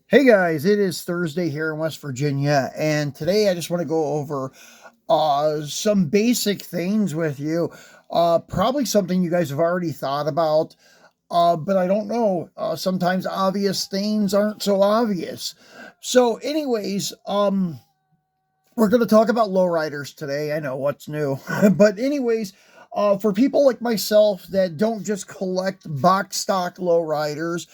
Hey guys, it is Thursday here in West Virginia, and today I just want to go over some basic things with you. Probably something you guys have already thought about, but I don't know. Sometimes obvious things aren't so obvious. So, anyways, we're going to talk about lowriders today. I know what's new, but anyways, for people like myself that don't just collect box stock lowriders,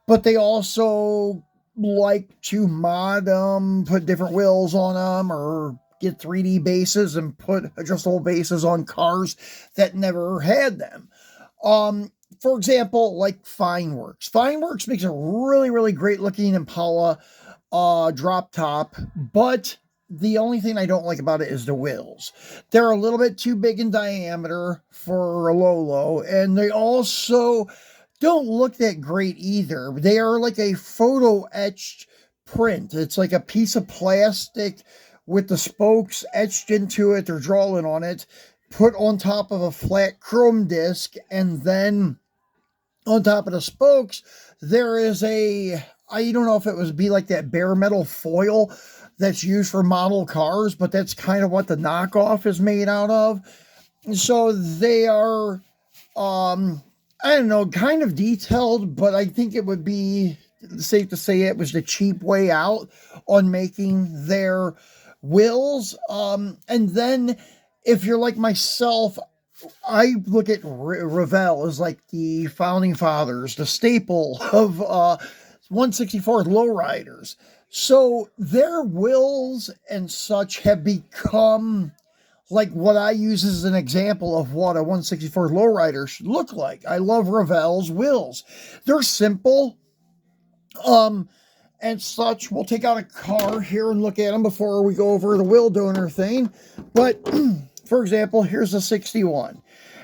but they also like to mod them, put different wheels on them, or get 3D bases and put adjustable bases on cars that never had them. Um, for example, like Fineworks. Fineworks makes a really great looking Impala drop top, but the only thing I don't like about it is the wheels. They're a little bit too big in diameter for a low, and they also don't look that great either. They are like a photo etched print. It's like a piece of plastic with the spokes etched into it or drawing on it, put on top of a flat chrome disc, and then on top of the spokes, there is I don't know if it would be like that bare metal foil that's used for model cars, but that's kind of what the knockoff is made out of. So they are I don't know, kind of detailed, but I think it would be safe to say it was the cheap way out on making their wheels. And then if you're like myself, I look at Revell as like the founding fathers, the staple of 164th lowriders. So their wheels and such have become like what I use as an example of what a 164 lowrider should look like. I love Revell's wheels. They're simple, um, and such. We'll take out a car here and look at them before we go over the wheel donor thing. But for example, here's a 61.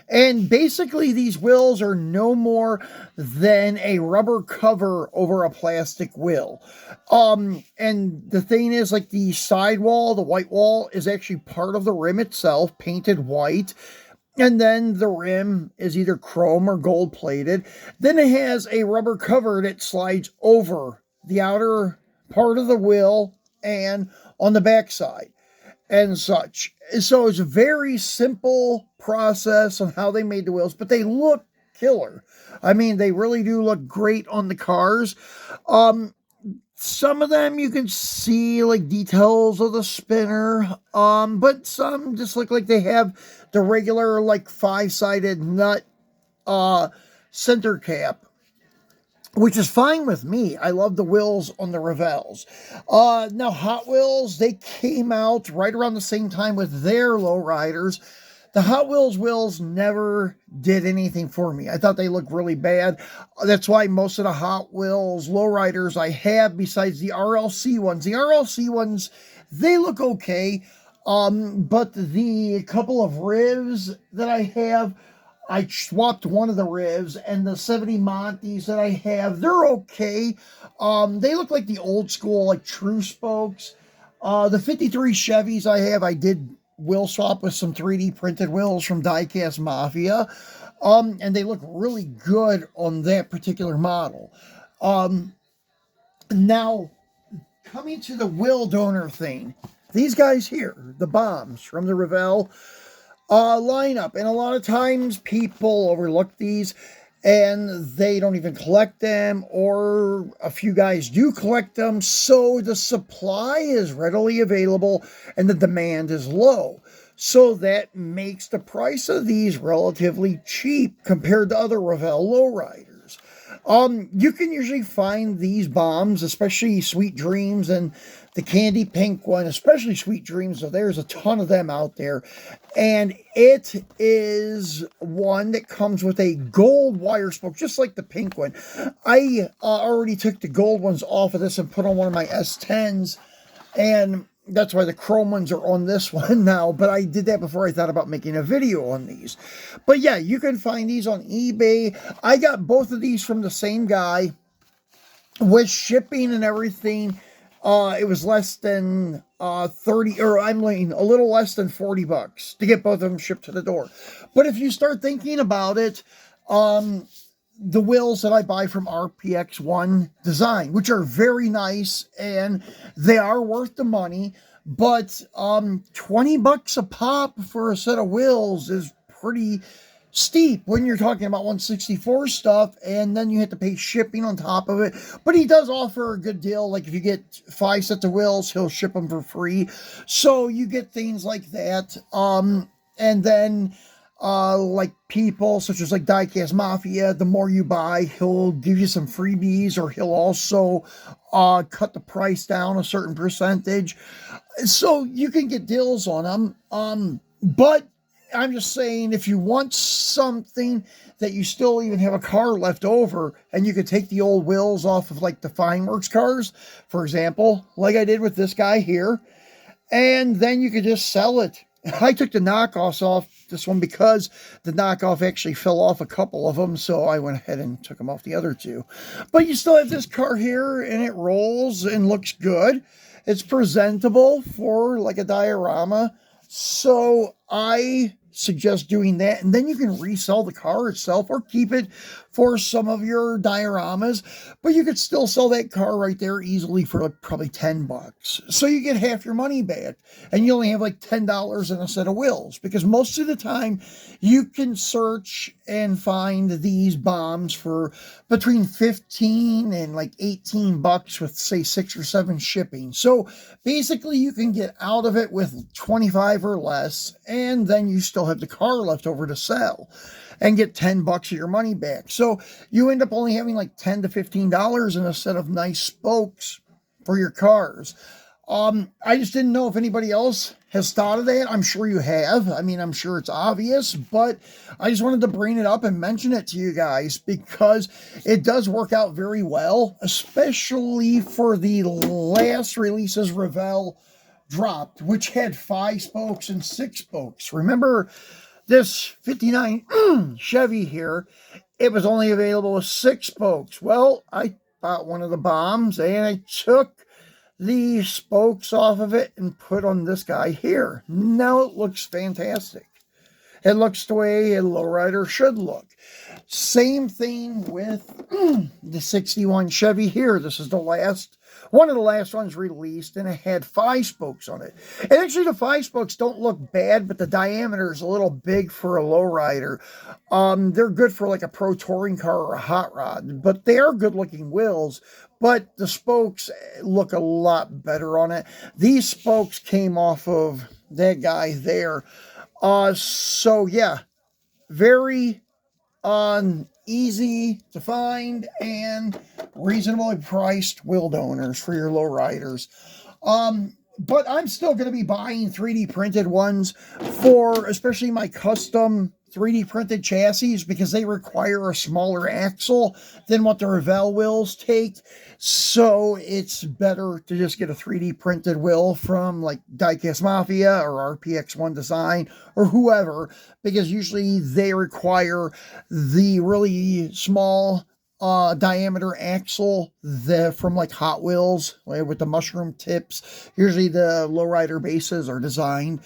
And basically, these wheels are no more than a rubber cover over a plastic wheel. And the thing is, like the sidewall, the white wall, is actually part of the rim itself, painted white. And then the rim is either chrome or gold plated. Then it has a rubber cover that slides over the outer part of the wheel and on the backside and such. So it's a very simple process on how they made the wheels, but they look killer. I mean, they really do look great on the cars. Um, some of them you can see like details of the spinner, but some just look like they have the regular like five-sided nut uh center cap, which is fine with me. I love the wheels on the Revells. Now Hot Wheels, they came out right around the same time with their lowriders. The Hot Wheels wheels never did anything for me. I thought they looked really bad. That's why most of the Hot Wheels lowriders I have, besides the RLC ones, they look okay. But the couple of rivs that I have, I swapped one of the rivs, and the 70 Montes that I have, they're okay. They look like the old school, like true spokes. The 53 Chevys I have, I did wheel swap with some 3D printed wheels from Diecast Mafia. And they look really good on that particular model. Um, Now, coming to the wheel donor thing, these guys here, the bombs from the Revell lineup. And a lot of times people overlook these and they don't even collect them, or a few guys do collect them. So the supply is readily available and the demand is low. So that makes the price of these relatively cheap compared to other Revell lowriders. You can usually find these bombs, especially Sweet Dreams and the candy pink one, especially Sweet Dreams. So there's a ton of them out there. And it is one that comes with a gold wire spoke, just like the pink one. I already took the gold ones off of this and put on one of my S10s. And that's why the chrome ones are on this one now, but I did that before I thought about making a video on these. But yeah, you can find these on eBay. I got both of these from the same guy with shipping and everything. It was less than 30, or I'm laying a little less than $40 to get both of them shipped to the door. But if you start thinking about it, the wheels that I buy from RPX1 Design, which are very nice and they are worth the money. But $20 a pop for a set of wheels is pretty steep when you're talking about 164 stuff, and then you have to pay shipping on top of it. But he does offer a good deal. Like if you get 5 sets of wheels, he'll ship them for free. So you get things like that. And then like people such as like Diecast Mafia, the more you buy, he'll give you some freebies, or he'll also cut the price down a certain percentage. So you can get deals on them. But I'm just saying, if you want something that you still even have a car left over, and you could take the old wheels off of like the Fineworks cars, for example, like I did with this guy here, and then you could just sell it. I took the knockoffs off this one because the knockoff actually fell off a couple of them, so I went ahead and took them off the other two. But you still have this car here, and it rolls and looks good. It's presentable for like a diorama. So I suggest doing that, and then you can resell the car itself or keep it for some of your dioramas, but you could still sell that car right there easily for like probably $10. So you get half your money back, and you only have like $10 in a set of wheels, because most of the time you can search and find these bombs for between 15 and like $18 with say 6 or 7 shipping. So basically you can get out of it with 25 or less, and then you still have the car left over to sell and get $10 of your money back. So you end up only having like $10 to $15 in a set of nice spokes for your cars. I just didn't know if anybody else has thought of that. I'm sure you have. I mean, I'm sure it's obvious, but I just wanted to bring it up and mention it to you guys because it does work out very well, especially for the last releases Revell dropped, which had 5 spokes and 6 spokes. Remember this 59 Chevy here, it was only available with 6 spokes. Well, I bought one of the bombs and I took the spokes off of it and put on this guy here. Now it looks fantastic. It looks the way a lowrider should look. Same thing with the 61 Chevy here. This is the last, one of the last ones released, and it had 5 spokes on it. And actually the 5 spokes don't look bad, but the diameter is a little big for a lowrider. They're good for like a pro touring car or a hot rod, but they are good looking wheels. But the spokes look a lot better on it. These spokes came off of that guy there. So yeah, very easy to find and reasonably priced wheel donors for your lowriders. But I'm still going to be buying 3D printed ones for especially my custom 3D printed chassis, because they require a smaller axle than what the Revell wheels take. So it's better to just get a 3D printed wheel from like Diecast Mafia or RPX1 Design or whoever, because usually they require the really small diameter axle from like Hot Wheels with the mushroom tips. Usually the lowrider bases are designed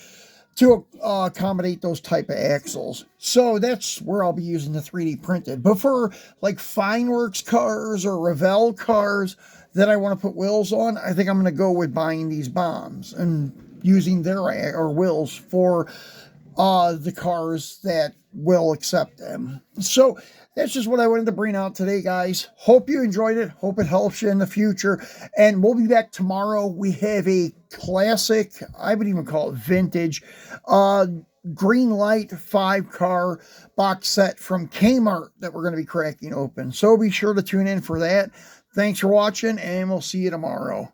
to accommodate those type of axles. So that's where I'll be using the 3D printed. But for like Fineworks cars or Revell cars that I want to put wheels on, I think I'm going to go with buying these bombs and using their or wheels for the cars that will accept them. So that's just what I wanted to bring out today, guys. Hope you enjoyed it. Hope it helps you in the future. And we'll be back tomorrow. We have a classic, I would even call it vintage, green light 5-car box set from Kmart that we're going to be cracking open. So be sure to tune in for that. Thanks for watching, and we'll see you tomorrow.